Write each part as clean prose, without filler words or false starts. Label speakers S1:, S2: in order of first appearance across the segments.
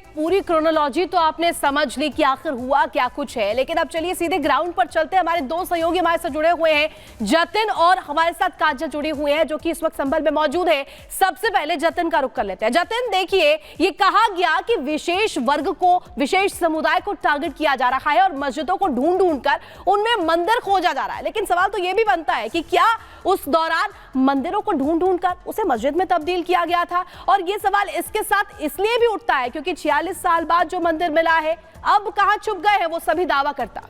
S1: पूरी क्रोनोलॉजी तो आपने समझ ली कि आखिर हुआ क्या कुछ है, लेकिन अब चलिए सीधे ग्राउंड पर चलते हैं। हमारे दो सहयोगी हमारे साथ जुड़े हुए हैं, जतिन और हमारे साथ काजल जुड़ी हुई हैं जो कि इस वक्त संभल में मौजूद है। सबसे पहले जतिन का रुख कर लेते हैं। जतिन, देखिए, ये कहा गया कि विशेष वर्ग को, विशेष समुदाय को टारगेट किया जा रहा है और मस्जिदों को ढूंढ ढूंढ कर उनमें मंदिर खोजा जा रहा है, लेकिन सवाल तो यह भी बनता है कि क्या उस दौरान मंदिरों को ढूंढ ढूंढ कर उसे मस्जिद में तब्दील किया गया था? और यह सवाल इसके साथ इसलिए भी उठता है क्योंकि 46 साल बाद जो मंदिर मिला है, अब कहां छुप गए हैं वो सभी दावा करता।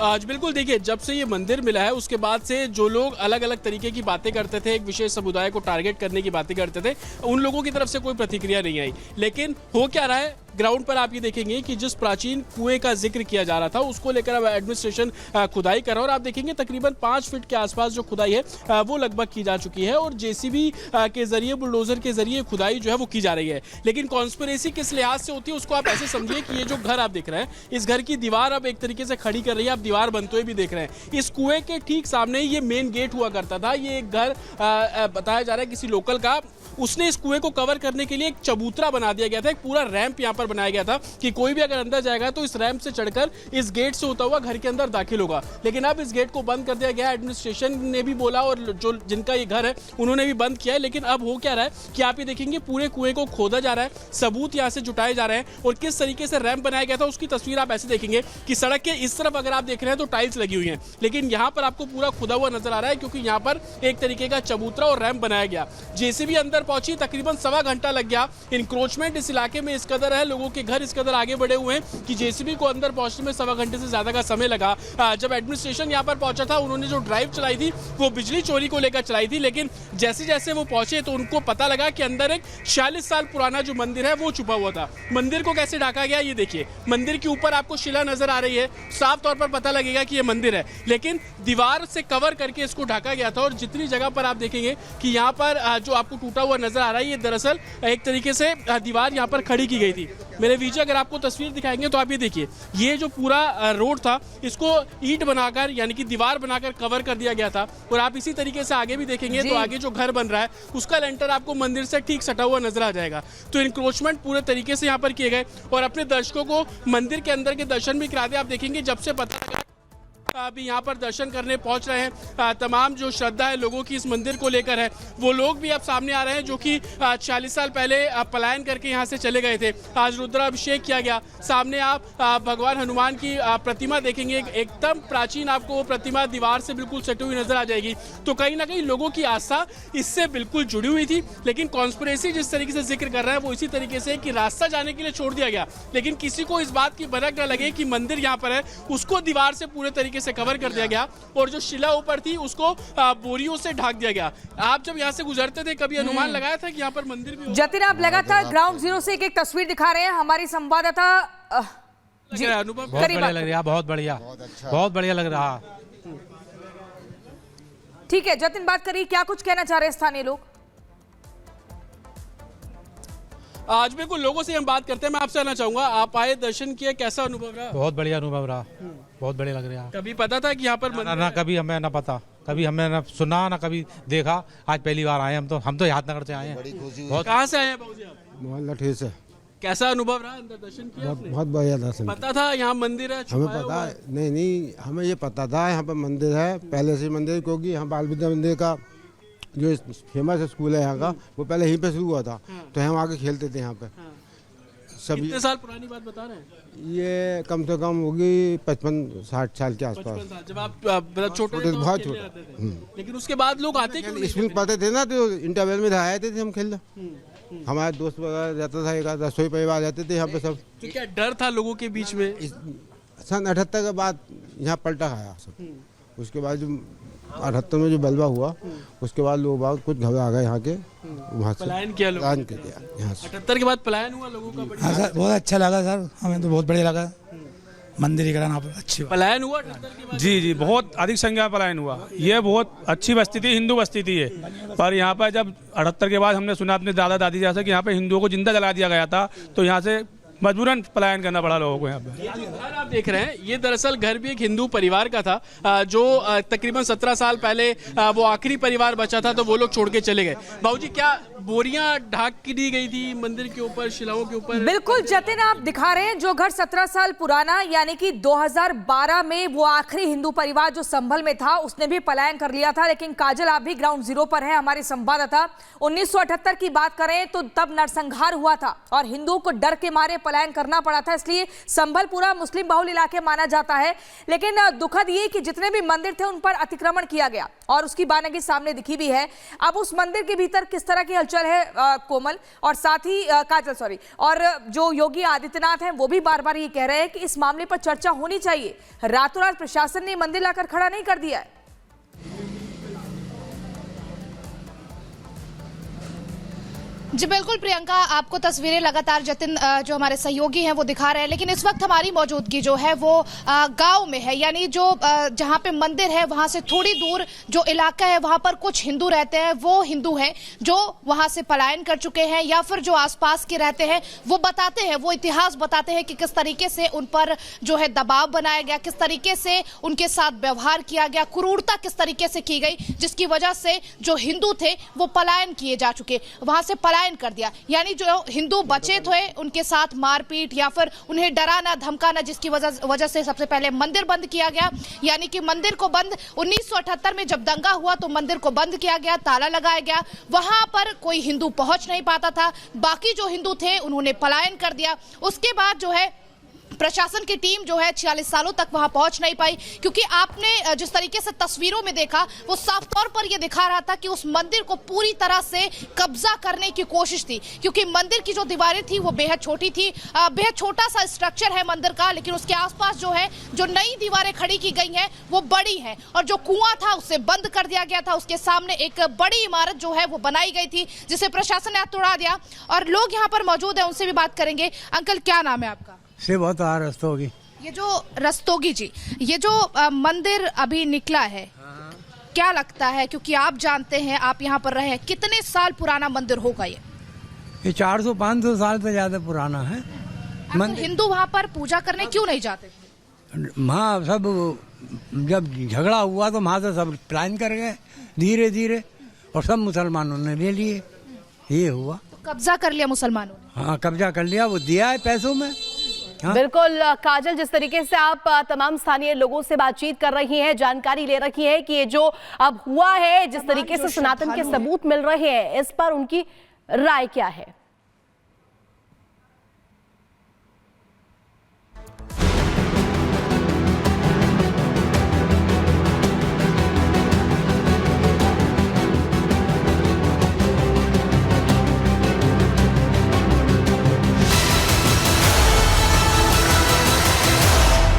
S2: आज बिल्कुल देखिए, जब से ये मंदिर मिला है उसके बाद से जो लोग अलग अलग तरीके की बातें करते थे, एक विशेष समुदाय को टारगेट करने की बातें करते थे, उन लोगों की तरफ से कोई प्रतिक्रिया नहीं आई। लेकिन हो क्या रहा है, ग्राउंड पर आप ये देखेंगे कि जिस प्राचीन कुएं का जिक्र किया जा रहा था उसको लेकर अब एडमिनिस्ट्रेशन खुदाई कर रहा है और आप देखेंगे तकरीबन 5 फीट के आसपास जो खुदाई है वो लगभग की जा चुकी है और जेसीबी के जरिए, बुलडोजर के जरिए खुदाई जो है वो की जा रही है। लेकिन कॉन्स्पिरेसी किस लिहाज से होती है उसको आप ऐसे समझिए कि ये जो घर आप देख रहे हैं, इस घर की दीवार अब एक तरीके से खड़ी कर रही है, आप दीवार बनते हुए भी देख रहे हैं। इस कुएं के ठीक सामने ये मेन गेट हुआ करता था। ये एक घर बताया जा रहा है किसी लोकल का, उसने इस कुएं को कवर करने के लिए एक चबूतरा बना दिया गया था, एक पूरा रैंप यहाँ पर बनाया गया था कि कोई भी अगर अंदर जाएगा तो इस रैंप से चढ़कर इस गेट से होता हुआ घर के अंदर दाखिल होगा। लेकिन अब इस गेट को बंद कर दिया गया। एडमिनिस्ट्रेशन ने भी बोला और जो जिनका ये घर है उन्होंने भी बंद किया है। लेकिन अब हो क्या रहा है कि आप ये देखेंगे पूरे कुएं को खोदा जा रहा है, सबूत यहाँ से जुटाए जा रहे हैं और किस तरीके से रैंप बनाया गया था उसकी तस्वीर आप ऐसे देखेंगे कि सड़क के इस तरफ अगर आप देख रहे हैं तो टाइल्स लगी हुई है, लेकिन यहाँ पर आपको पूरा खुदा हुआ नजर आ रहा है क्योंकि यहाँ पर एक तरीके का चबूतरा और रैंप बनाया गया। जेसीबी अंदर पहुंची, तकरीबन 1.25 घंटा लग गया। इंक्रोचमेंट इस इलाके में इस कदर है, लोगों के घर इस कदर आगे बढ़े हुए हैं कि जेसीबी को अंदर पहुंचने में 1.25 घंटे से ज्यादा का समय लगा। जब एडमिनिस्ट्रेशन यहां पर पहुंचा था, उन्होंने जो ड्राइव चलाई थी वो बिजली चोरी को लेकर चलाई थी, लेकिन जैसे जैसे वो पहुंचे तो उनको पता लगा कि अंदर एक 46 साल पुराना जो मंदिर है वो छुपा हुआ था। मंदिर को कैसे ढका गया ये देखिए, मंदिर के ऊपर आपको शिला नजर आ रही है, साफ तौर पर पता लगेगा कि ये मंदिर है, लेकिन दीवार से कवर करके इसको ढका गया था। और जितनी जगह पर आप देखेंगे कि यहाँ पर जो आपको टूटा हुआ नजर आ रहा है, ये दरअसल एक तरीके से दीवार यहाँ पर खड़ी की गई थी। मेरे वीजे अगर आपको तस्वीर दिखाएंगे तो आप ये देखिए, ये जो पूरा रोड था इसको ईंट बनाकर यानी कि दीवार बनाकर कवर कर दिया गया था। और आप इसी तरीके से आगे भी देखेंगे तो आगे जो घर बन रहा है उसका लेंटर आपको मंदिर से ठीक सटा हुआ नजर आ जाएगा। तो इंक्रोचमेंट पूरे तरीके से यहाँ पर किए गए और अपने दर्शकों को मंदिर के अंदर के दर्शन भी करा दे। आप देखेंगे जब से पता लगा अभी यहाँ पर दर्शन करने पहुंच रहे हैं, तमाम जो श्रद्धा है लोगों की इस मंदिर को लेकर है, वो लोग भी अब सामने आ रहे हैं जो कि 40 साल पहले पलायन करके यहाँ से चले गए थे। आज रुद्राभिषेक किया गया। सामने आप भगवान हनुमान की प्रतिमा देखेंगे, एकदम प्राचीन आपको वो प्रतिमा दीवार से बिल्कुल सटी हुई नजर आ जाएगी। तो कहीं ना कहीं लोगों की आस्था इससे बिल्कुल जुड़ी हुई थी। लेकिन कॉन्स्पिरेसी जिस तरीके से जिक्र कर रहा है वो इसी तरीके से कि रास्ता जाने के लिए छोड़ दिया गया, लेकिन किसी को इस बात की भनक न लगे कि मंदिर यहाँ पर है, उसको दीवार से पूरे तरीके से कवर कर दिया गया और जो शिला ऊपर थी उसको बोरियों से ढक दिया गया। आप जब यहाँ से गुजरते थे कभी अनुमान लगाया था कि यहाँ पर मंदिर भी होगा?
S3: जतिन, आप लगातार ग्राउंड जीरो से एक तस्वीर दिखा रहे हैं। हमारी संवाददाता
S2: अनुभव
S4: बहुत बढ़िया लग रहा है, बहुत बढ़िया, बहुत बढ़िया लग रहा है।
S3: ठीक है जतिन, बात करिए, क्या कुछ कहना चाह रहे हैं स्थानीय लोग?
S2: आज बिल्कुल लोगों से हम बात करते हैं। मैं आपसे आना चाहूंगा, आप आए, दर्शन किए, कैसा अनुभव रहा?
S4: बहुत बढ़िया अनुभव रहा, बहुत बढ़िया लग रहा है।
S2: कभी पता था कि यहाँ पर
S4: ना कभी हमें ना पता, कभी हमने ना सुना ना कभी देखा, आज पहली बार आए। हम तो यादनगर से आए हैं।
S2: बहुत कहाँ से आए हैं बाबूजी आप?
S5: मोहल्ला ठीक से।
S2: कैसा अनुभव रहा? अंदर दर्शन किया आपने?
S5: बहुत बढ़िया दर्शन।
S2: पता था यहाँ मंदिर है?
S5: हमें पता है, नहीं हमें ये पता था यहाँ पर मंदिर है, पहले से मंदिर, क्योंकि यहाँ बाल विद्या मंदिर का जो फेमस स्कूल है यहाँ का वो पहले यहीं पे शुरू हुआ था। तो हम आके खेलते थे यहाँ पे।
S2: सभी कितने साल पुरानी बात बता रहे हैं?
S5: ये कम से कम होगी 55-60 साल के आसपास।
S2: जब आप छोटे थे तो
S5: बहुत
S2: खेलने
S5: छोटे।
S2: आते थे। लेकिन उसके बाद लोग आते क्यों?
S5: स्कूल पढ़ते थे ना, तो इंटरवल में आए थे हम खेलने। हमारे दोस्त वगैरह रहता था, एक रसोई परिवार रहते थे यहाँ पे सब।
S2: तो क्या डर था लोगों के बीच में?
S5: सन 78 के बाद यहाँ पलटा खाया सब। उसके बाद जो 78 में जो बलवा हुआ उसके बाद लोग बाग कुछ घबरा गए यहाँ के, वहाँ से
S2: पलायन किया लोगों
S5: पलायन किया यहाँ से।
S2: 78 के बाद पलायन हुआ लोगों का?
S6: हाँ सर, बहुत अच्छा लगा सर, हमें तो बहुत बढ़िया लगा। मंदिर ही कराना अच्छी बात।
S2: पलायन हुआ 78 के बाद?
S7: जी, बहुत अधिक संख्या में पलायन हुआ। ये बहुत अच्छी बस्ती थी, हिंदू बस्ती थी ये। पर यहाँ पर जब 78 के बाद हमने सुना अपने दादा दादी जैसे कि यहाँ पे हिंदुओं को जिंदा जला दिया गया था, तो यहाँ से मजबूरन पलायन करना पड़ा लोगों को यहाँ पे।
S2: घर आप देख रहे हैं, ये दरअसल घर भी एक हिंदू परिवार का था, जो तकरीबन 17 साल पहले वो आखिरी परिवार बचा था, तो वो लोग छोड़ के चले गए। बाबूजी, क्या बोरियां ढाक की दी गई थी मंदिर के ऊपर, शिलाओं के ऊपर?
S3: बिल्कुल जतिन, आप दिखा रहे हैं जो घर 17 साल पुराना, यानी कि 2012 में वो आखिरी हिंदू परिवार जो संभल में था उसने भी पलायन कर लिया था। लेकिन काजल, आप भी ग्राउंड जीरो पर है, हमारे संवाददाता। 1978 की बात करें तो तब नरसंहार हुआ था और हिंदुओं को डर के मारे पलायन करना पड़ा था, इसलिए संभल पूरा मुस्लिम बहुल इलाके माना जाता है। लेकिन दुखद ये कि जितने भी मंदिर थे उन पर अतिक्रमण किया गया और उसकी बानगी सामने दिखी भी है। अब उस मंदिर के भीतर किस तरह की हलचल है कोमल, और साथ ही काजल और जो योगी आदित्यनाथ हैं वो भी बार बार ये कह रहे हैं कि इस मामले पर चर्चा होनी चाहिए। रातों रात प्रशासन ने मंदिर लाकर खड़ा नहीं कर दिया है।
S8: जी बिल्कुल प्रियंका, आपको तस्वीरें लगातार जतिन जो हमारे सहयोगी हैं वो दिखा रहे हैं, लेकिन इस वक्त हमारी मौजूदगी जो है वो गांव में है, यानी जो जहां पे मंदिर है वहां से थोड़ी दूर जो इलाका है वहां पर कुछ हिंदू रहते हैं। वो हिंदू हैं जो वहां से पलायन कर चुके हैं या फिर जो आसपास के रहते हैं वो बताते हैं, वो इतिहास बताते हैं कि किस तरीके से उन पर जो है दबाव बनाया गया, किस तरीके से उनके साथ व्यवहार किया गया, क्रूरता किस तरीके से की गई, जिसकी वजह से जो हिंदू थे वो पलायन किए जा चुके, वहां से पलायन कर दिया। यानी जो हिंदू बचे थे उनके साथ मारपीट या फिर उन्हें डराना धमकाना, जिसकी वजह से सबसे पहले मंदिर बंद किया गया। यानी कि मंदिर को बंद 1978 में जब दंगा हुआ तो मंदिर को बंद किया गया, ताला लगाया गया, वहां पर कोई हिंदू पहुंच नहीं पाता था। बाकी जो हिंदू थे उन्होंने पलायन कर दिया। उसके बाद जो है प्रशासन की टीम जो है 46 सालों तक वहां पहुंच नहीं पाई, क्योंकि आपने जिस तरीके से तस्वीरों में देखा वो साफ तौर पर यह दिखा रहा था कि उस मंदिर को पूरी तरह से कब्जा करने की कोशिश थी, क्योंकि मंदिर की जो दीवारें थी वो बेहद छोटी थी, बेहद छोटा सा स्ट्रक्चर है मंदिर का, लेकिन उसके आसपास जो है जो नई दीवारें खड़ी की गई हैं वो बड़ी हैं, और जो कुआं था उसे बंद कर दिया गया था। उसके सामने एक बड़ी इमारत जो है वो बनाई गई थी जिसे प्रशासन ने तोड़ा दिया। और लोग यहाँ पर मौजूद है, उनसे भी बात करेंगे। अंकल, क्या नाम है आपका?
S9: से बहुत रस्तोगी।
S8: ये जो रस्तोगी जी, ये जो मंदिर अभी निकला है, क्या लगता है, क्योंकि आप जानते हैं, आप यहाँ पर रहे, कितने साल पुराना मंदिर होगा ये
S9: 400-500 साल से ज्यादा पुराना है।
S8: हिंदू वहाँ पर पूजा करने क्यों नहीं जाते?
S9: वहाँ सब जब झगड़ा हुआ तो वहाँ से सब प्लान कर गए धीरे धीरे, और सब मुसलमानों ने ले लिए, ये हुआ।
S8: तो कब्जा कर लिया मुसलमानों ने?
S9: हाँ, कब्जा कर लिया, वो दिया है पैसों में। हाँ?
S1: बिल्कुल काजल, जिस तरीके से आप तमाम स्थानीय लोगों से बातचीत कर रही हैं, जानकारी ले रखी है कि ये जो अब हुआ है, जिस तरीके से सनातन के सबूत मिल रहे हैं, इस पर उनकी राय क्या है?